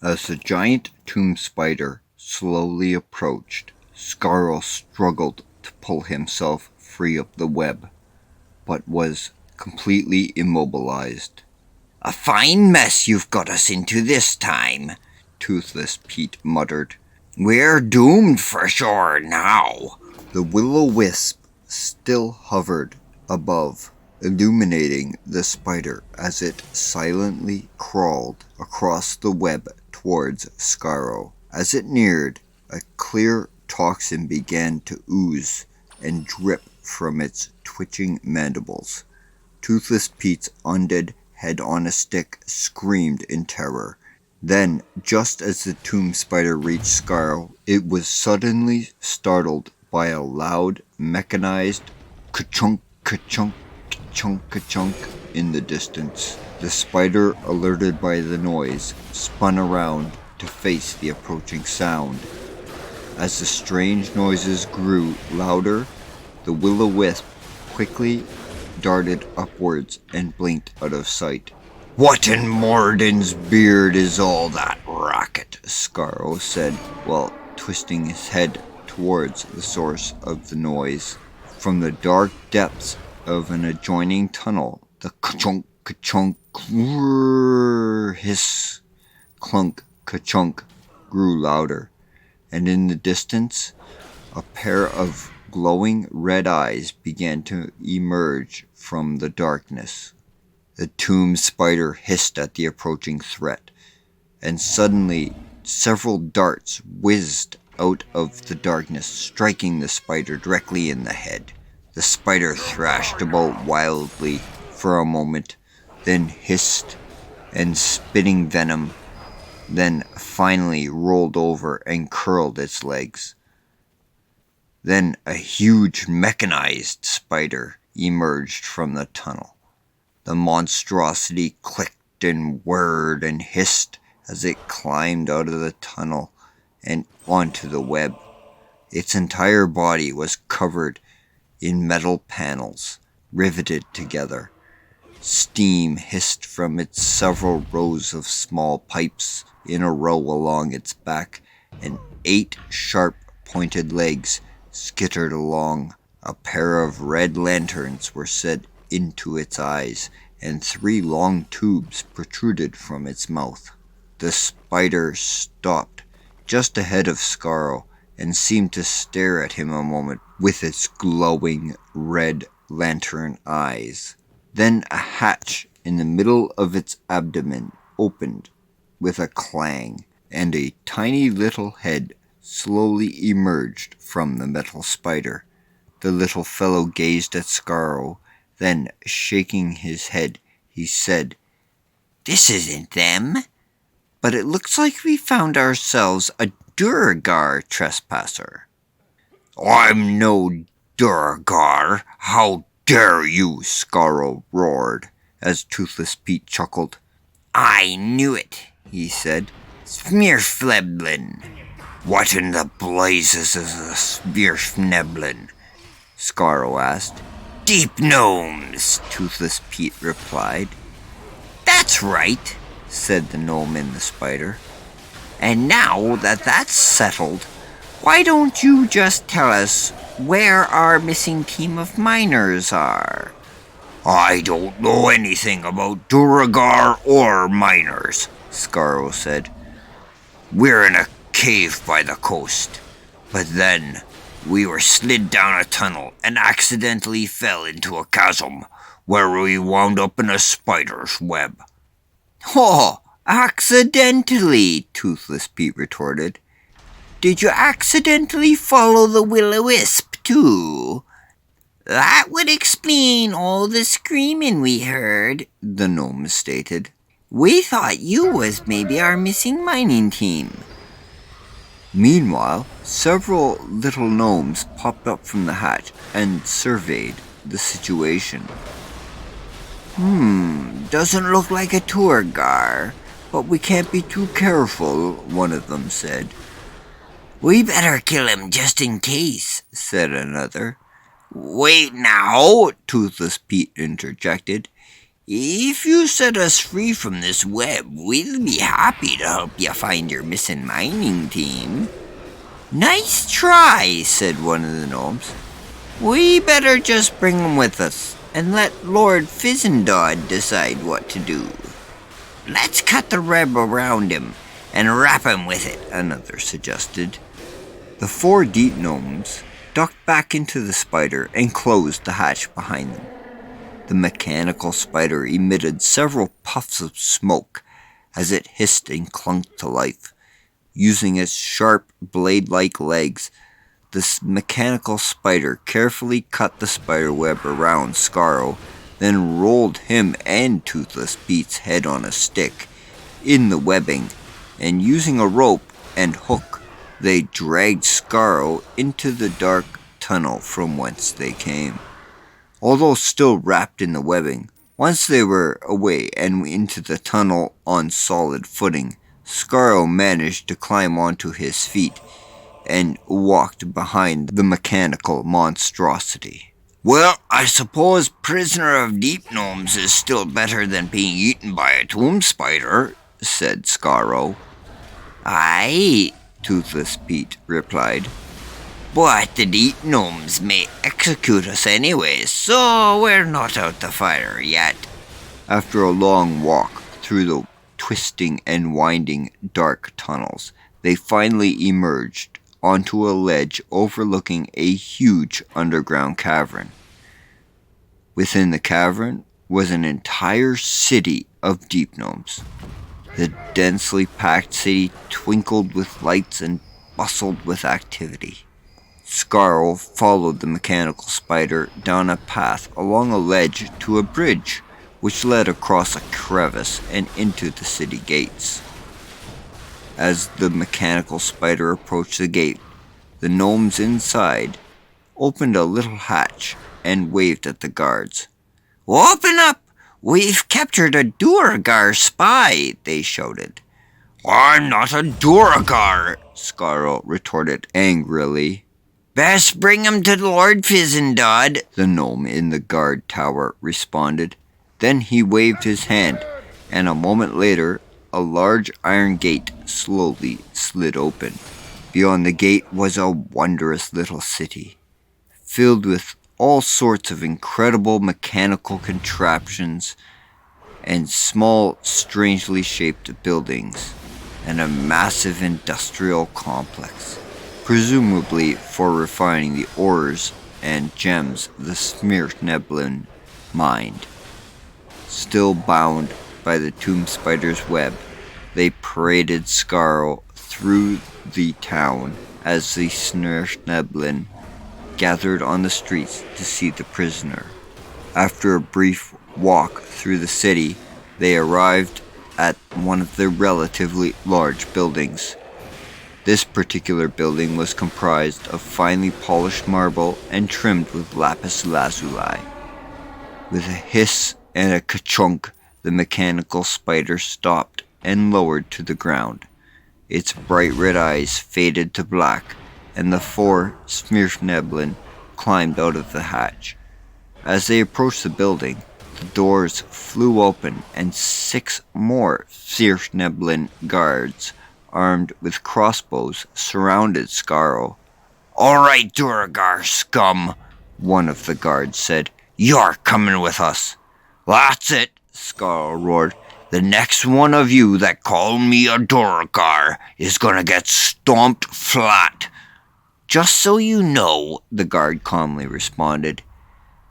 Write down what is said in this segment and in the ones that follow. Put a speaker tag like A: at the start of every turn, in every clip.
A: As the giant tomb spider slowly approached, Skaaro struggled to pull himself free of the web, but was completely immobilized. "A fine mess you've got us into this time," Toothless Pete muttered. "We're doomed for sure now." The will-o-wisp still hovered above, illuminating the spider as it silently crawled across the web towards Skaaro. As it neared, a clear toxin began to ooze and drip from its twitching mandibles. Toothless Pete's undead head on a stick screamed in terror. Then, just as the tomb spider reached Skaaro, it was suddenly startled by a loud, mechanized ka-chunk, ka-chunk, ka-chunk, ka-chunk in the distance. The spider, alerted by the noise, spun around to face the approaching sound. As the strange noises grew louder, the will-o-wisp quickly darted upwards and blinked out of sight. "What in Morden's beard is all that racket?" Skaaro said, while twisting his head towards the source of the noise. From the dark depths of an adjoining tunnel, the ka-chunk, ka-chunk, hiss, clunk, ka-chunk grew louder, and in the distance, a pair of glowing red eyes began to emerge from the darkness. The tomb spider hissed at the approaching threat, and suddenly several darts whizzed out of the darkness, striking the spider directly in the head. The spider thrashed about wildly for a moment, then hissed and spitting venom, then finally rolled over and curled its legs. Then a huge mechanized spider emerged from the tunnel. The monstrosity clicked and whirred and hissed as it climbed out of the tunnel and onto the web. Its entire body was covered in metal panels, riveted together. Steam hissed from its several rows of small pipes in a row along its back, and 8 sharp pointed legs skittered along. A pair of red lanterns were set into its eyes, and 3 long tubes protruded from its mouth. The spider stopped just ahead of Skaaro and seemed to stare at him a moment with its glowing red lantern eyes. Then a hatch in the middle of its abdomen opened with a clang, and a tiny little head slowly emerged from the metal spider. The little fellow gazed at Skaaro, then, shaking his head, he said, "This isn't them, but it looks like we found ourselves a Duergar trespasser." "I'm no Duergar. How dare you?" Skaaro roared, as Toothless Pete chuckled. "I knew it," he said. "Smearfleblin." "What in the blazes is a Smearfneblin?" Skaaro asked. "Deep gnomes," Toothless Pete replied. "That's right," said the gnome in the spider. "And now that that's settled, why don't you just tell us where our missing team of miners are?" "I don't know anything about Duergar or miners," Skaaro said. "We're in a cave by the coast, but then we were slid down a tunnel and accidentally fell into a chasm where we wound up in a spider's web." "Oh, accidentally," Toothless Pete retorted. "Did you accidentally follow the will-o-wisp too?" "That would explain all the screaming we heard," the gnome stated. "We thought you was maybe our missing mining team." Meanwhile, several little gnomes popped up from the hatch and surveyed the situation. Doesn't look like a Duergar, but we can't be too careful," one of them said. "We better kill him just in case," said another. "Wait now," Toothless Pete interjected.
B: If you set us free from this web, we'll be happy to help you find your missing mining team.
A: Nice try, said one of the gnomes. We better just bring him with us and let Lord Fizendod decide what to do.
B: Let's cut the web around him and wrap him with it, another suggested.
A: The 4 deep gnomes ducked back into the spider and closed the hatch behind them. The mechanical spider emitted several puffs of smoke as it hissed and clunked to life. Using its sharp, blade-like legs, the mechanical spider carefully cut the spider web around Skaaro, then rolled him and Toothless Pete's head on a stick in the webbing, and using a rope and hook, they dragged Skaaro into the dark tunnel from whence they came. Although still wrapped in the webbing, once they were away and into the tunnel on solid footing, Skaaro managed to climb onto his feet and walked behind the mechanical monstrosity.
B: Well, I suppose Prisoner of Deep Gnomes is still better than being eaten by a tomb spider, said Skaaro.
A: Aye, Toothless Pete replied.
B: But the Deep Gnomes may execute us anyways, so we're not out the fire yet.
A: After a long walk through the twisting and winding dark tunnels, they finally emerged onto a ledge overlooking a huge underground cavern. Within the cavern was an entire city of deep gnomes. The densely packed city twinkled with lights and bustled with activity. Skaaro followed the mechanical spider down a path along a ledge to a bridge, which led across a crevice and into the city gates. As the mechanical spider approached the gate, the gnomes inside opened a little hatch and waved at the guards.
B: Open up! We've captured a Duergar spy, they shouted.
C: I'm not a Duergar,
A: Skaaro retorted angrily.
B: Best bring him to Lord Fizendod,
A: the gnome in the guard tower responded. Then he waved his hand, and a moment later, a large iron gate slowly slid open. Beyond the gate was a wondrous little city, filled with all sorts of incredible mechanical contraptions and small, strangely shaped buildings, and a massive industrial complex, presumably for refining the ores and gems the Smirchneblin mined. Still bound by the tomb spider's web, they paraded Skaaro through the town as the Smirchneblin gathered on the streets to see the prisoner. After a brief walk through the city, they arrived at one of the relatively large buildings. This particular building was comprised of finely polished marble and trimmed with lapis lazuli. With a hiss and a ka-chunk, the mechanical spider stopped and lowered to the ground. Its bright red eyes faded to black, and the 4 Smirchneblin climbed out of the hatch. As they approached the building, the doors flew open and 6 more Smirchneblin guards, armed with crossbows, surrounded Skaaro.
C: All right, Duergar scum,
A: one of the guards said.
C: You're coming with us. That's it,
A: Skaaro roared.
C: The next one of you that call me a Duergar is gonna get stomped flat.
B: Just so you know, the guard calmly responded,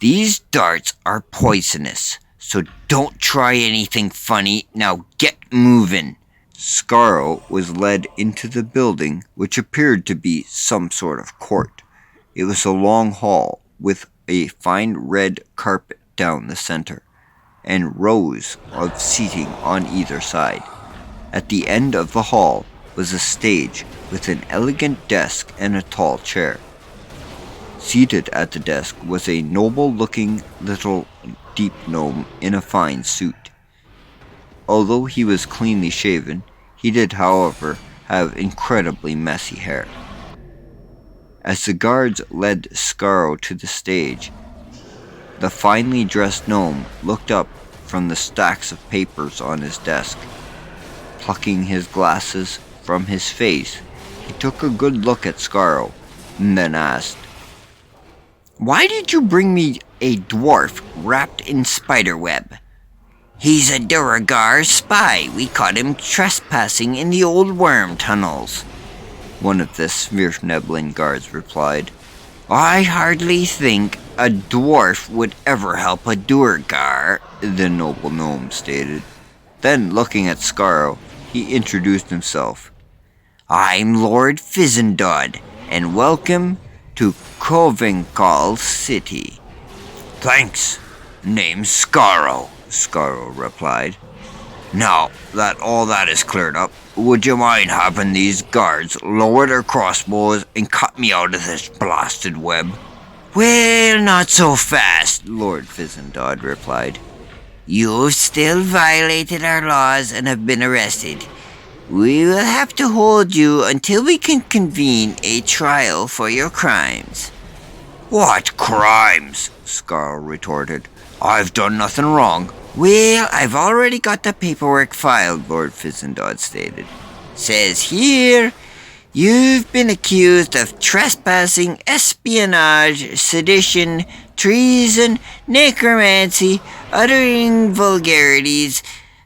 B: these darts are poisonous, so don't try anything funny. Now get moving.
A: Skaaro was led into the building, which appeared to be some sort of court. It was a long hall with a fine red carpet down the center, and rows of seating on either side. At the end of the hall was a stage with an elegant desk and a tall chair. Seated at the desk was a noble-looking little deep gnome in a fine suit. Although he was cleanly shaven, he did, however, have incredibly messy hair. As the guards led Skaaro to the stage, the finely dressed gnome looked up from the stacks of papers on his desk. Plucking his glasses from his face, he took a good look at Skaaro, and then asked,
B: "Why did you bring me a dwarf wrapped in spiderweb?" "He's a Duergar spy. We caught him trespassing in the old worm tunnels,"
A: one of the Smirfneblin guards replied.
B: "I hardly think a dwarf would ever help a Duergar,"
A: the noble gnome stated. Then, looking at Skaaro, he introduced himself.
B: "I'm Lord Fizendod, and welcome to Kovinkal City."
C: Thanks. Name's Skaaro, Skaaro replied. Now that all that is cleared up, would you mind having these guards lower their crossbows and cut me out of this blasted web?
B: "Well, not so fast,"
A: Lord Fizendod replied.
B: "You've still violated our laws and have been arrested. We will have to hold you until we can convene a trial for your crimes."
C: What crimes? Skaaro retorted. I've done nothing wrong.
B: "Well, I've already got the paperwork filed," Lord Fizendod stated. "Says here, you've been accused of trespassing, espionage, sedition, treason, necromancy, uttering vulgarities,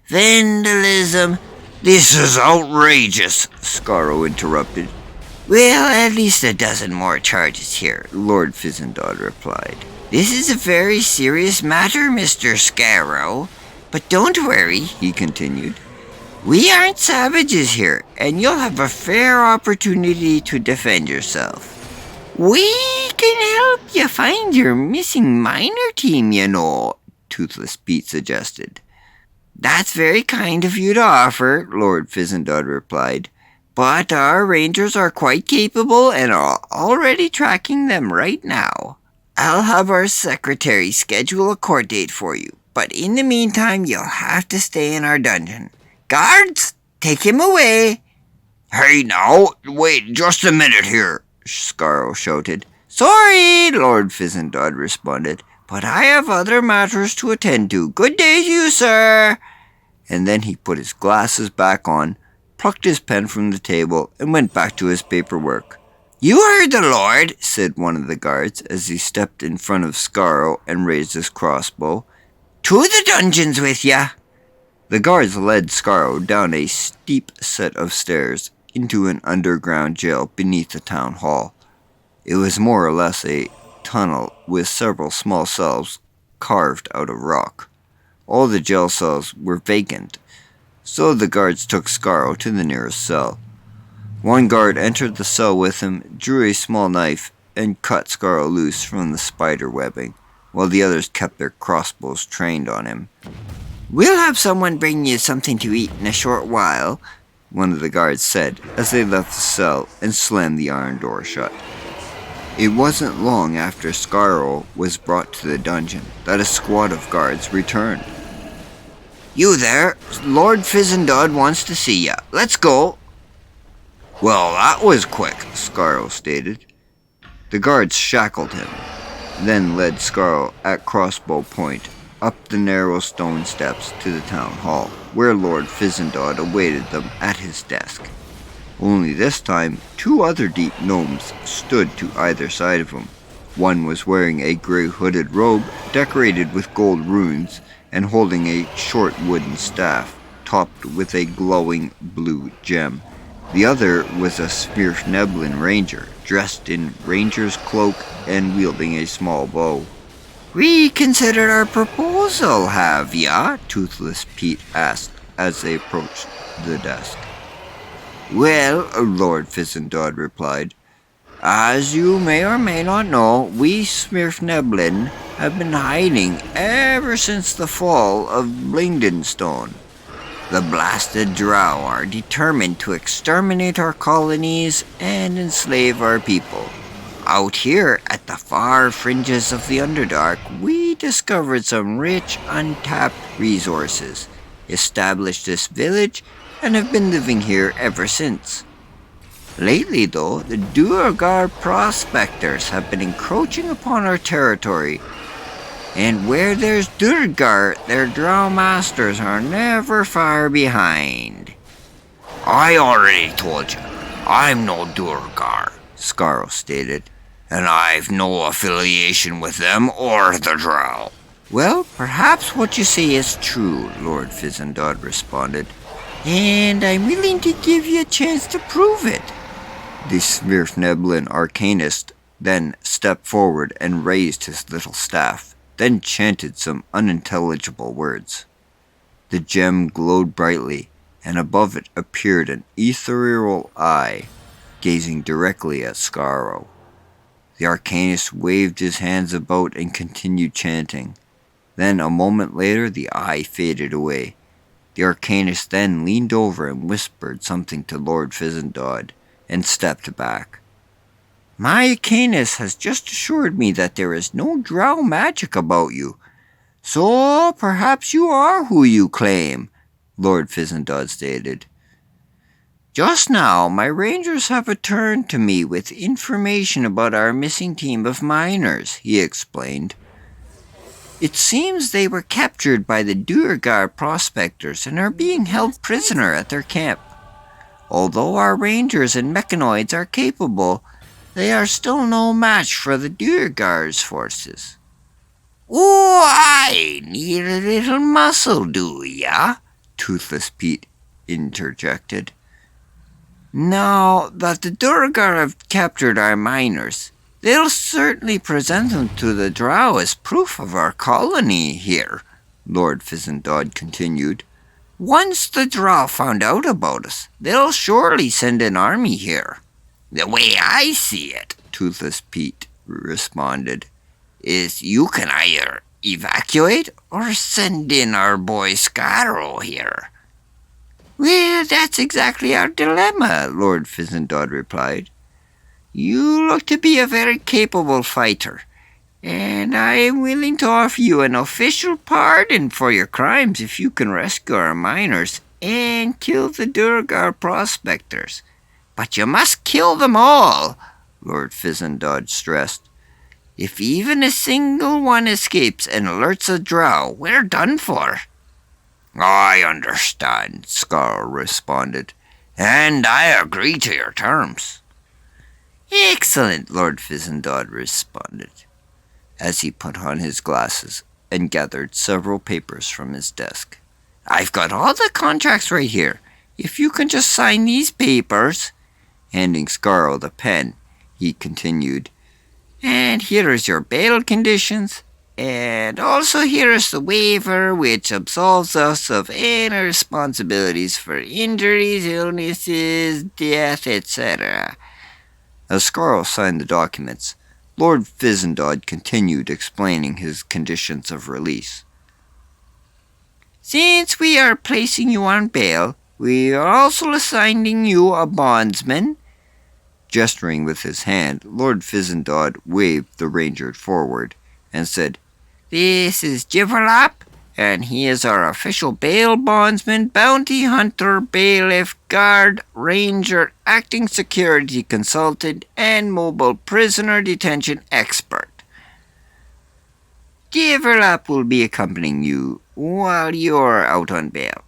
B: vandalism."
C: This is outrageous, Skaaro interrupted.
B: "Well, at least a dozen more charges here,"
A: Lord Fizendod replied.
B: "This is a very serious matter, Mr. Skaaro. But don't worry," he continued. "We aren't savages here, and you'll have a fair opportunity to defend yourself. We can help you find your missing miner team, you know," Toothless Pete suggested. "That's very kind of you to offer," Lord Fizendod replied. "But our rangers are quite capable and are already tracking them right now. I'll have our secretary schedule a court date for you, but in the meantime, you'll have to stay in our dungeon. Guards, take him away."
C: "Hey now, wait just a minute here," Skaaro shouted.
B: "Sorry," Lord Fizendod responded, "but I have other matters to attend to. Good day to you, sir."
A: And then he put his glasses back on, plucked his pen from the table, and went back to his paperwork.
B: "You heard the Lord,"
A: said one of the guards as he stepped in front of Skaaro and raised his crossbow.
B: "To the dungeons with ya."
A: The guards led Skaaro down a steep set of stairs into an underground jail beneath the town hall. It was more or less a tunnel with several small cells carved out of rock. All the jail cells were vacant, so the guards took Skaaro to the nearest cell. One guard entered the cell with him, drew a small knife, and cut Skaaro loose from the spider webbing, while the others kept their crossbows trained on him.
B: "We'll have someone bring you something to eat in a short while,"
A: one of the guards said as they left the cell and slammed the iron door shut. It wasn't long after Skaaro was brought to the dungeon that a squad of guards returned.
B: "You there, Lord Fizendod wants to see ya. Let's go."
C: "Well, that was quick,"
A: Skaaro stated. The guards shackled him, then led Skaaro at crossbow point up the narrow stone steps to the town hall, where Lord Fizendod awaited them at his desk. Only this time, two other deep gnomes stood to either side of him. One was wearing a grey hooded robe decorated with gold runes and holding a short wooden staff topped with a glowing blue gem. The other was a Smirfneblin ranger, dressed in ranger's cloak and wielding a small bow.
B: "Reconsidered our proposal, have ya?"
A: Toothless Pete asked as they approached the desk.
B: "Well," Lord Fizendod replied, "as you may or may not know, we Smirfneblin have been hiding ever since the fall of Blingdenstone. The blasted drow are determined to exterminate our colonies and enslave our people. Out here at the far fringes of the Underdark, we discovered some rich, untapped resources, established this village, and have been living here ever since. Lately, though, the Duergar prospectors have been encroaching upon our territory, And where there's Durgar, their drow masters are never far behind.
C: I already told you, I'm no Durgar, Skaaro stated, and I've no affiliation with them or the Drow.
B: Well, perhaps what you say is true, Lord Fizendard responded, and I'm willing to give you a chance to prove it.
A: The Svirfneblin arcanist then stepped forward and raised his little staff, then chanted some unintelligible words. The gem glowed brightly, and above it appeared an ethereal eye, gazing directly at Skaaro. The arcanist waved his hands about and continued chanting. Then, a moment later, the eye faded away. The arcanist then leaned over and whispered something to Lord Fizendard, and stepped back. My arcanist has just assured me that there is no drow magic about you. So perhaps you are who you claim, Lord Fizendard stated. Just now, my rangers have returned to me with information about our missing team of miners, he explained. It seems they were captured by the Durgar prospectors and are being held prisoner at their camp. Although our rangers and mechanoids are capable, they are still no match for the Durgar's forces.
C: Oh, I need a little muscle, do ya?
A: Toothless Pete interjected.
B: Now that the Durgar have captured our miners, they'll certainly present them to the Drow as proof of our colony here, Lord Fizendard continued. Once the Drow found out about us, they'll surely send an army here.
C: The way I see it,
A: Toothless Pete responded,
C: is you can either evacuate or send in our boy Skaaro here.
B: Well, that's exactly our dilemma, Lord Fizendard replied. You look to be a very capable fighter, and I am willing to offer you an official pardon for your crimes if you can rescue our miners and kill the Durgar prospectors. But you must kill them all, Lord Fizendard stressed. If even a single one escapes and alerts a drow, we're done for.
C: I understand, Skaaro responded, and I agree to your terms.
B: Excellent, Lord Fizendard responded, as he put on his glasses and gathered several papers from his desk. I've got all the contracts right here. If you can just sign these papers, handing Skaaro the pen, he continued, and here is your bail conditions, and also here is the waiver which absolves us of any responsibilities for injuries, illnesses, death, etc. As Skaaro signed the documents, Lord Fizendard continued explaining his conditions of release. Since we are placing you on bail, we are also assigning you a bondsman. Gesturing with his hand, Lord Fizendard waved the ranger forward and said, This is Jiverlap, and he is our official bail bondsman, bounty hunter, bailiff, guard, ranger, acting security consultant, and mobile prisoner detention expert. Jiverlap will be accompanying you while you're out on bail.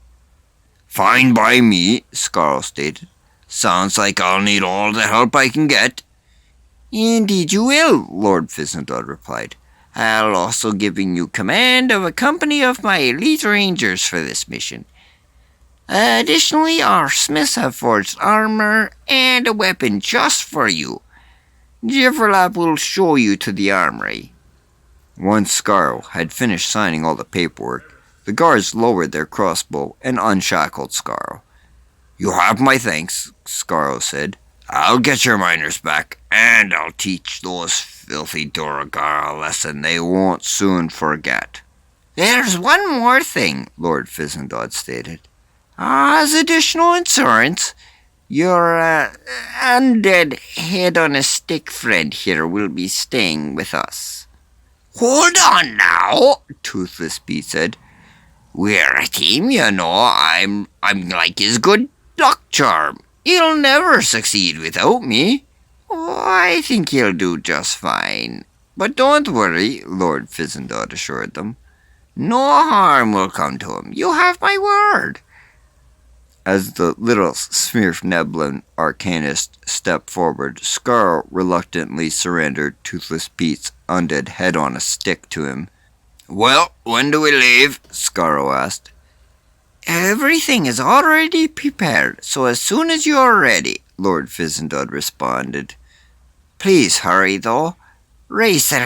C: Fine by me, Skaaro stated. Sounds like I'll need all the help I can get.
B: Indeed you will, Lord Fizendard replied. I'll also giving you command of a company of my elite rangers for this mission. Additionally, our smiths have forged armor and a weapon just for you. Jiverlap will show you to the armory.
A: Once Skaaro had finished signing all the paperwork, the guards lowered their crossbow and unshackled Skaaro.
C: You have my thanks, Skaaro said. I'll get your miners back, and I'll teach those filthy Durgar a lesson they won't soon forget.
B: There's one more thing, Lord Fizendard stated. As additional insurance, your undead head-on-a-stick friend here will be staying with us.
C: Hold on now,
B: Toothless Pete said.
C: We're a team, you know. I'm like his good luck charm.
B: He'll never succeed without me. Oh, I think he'll do just fine. But don't worry, Lord Fizendot assured them. No harm will come to him. You have my word.
A: As the little Smirfneblin arcanist stepped forward, Skaaro reluctantly surrendered Toothless Pete's undead head on a stick to him.
C: Well, when do we leave?
A: Skaaro asked.
B: Everything is already prepared, so as soon as you're ready,
A: Lord Fizendot responded.
B: Please hurry, though. Racer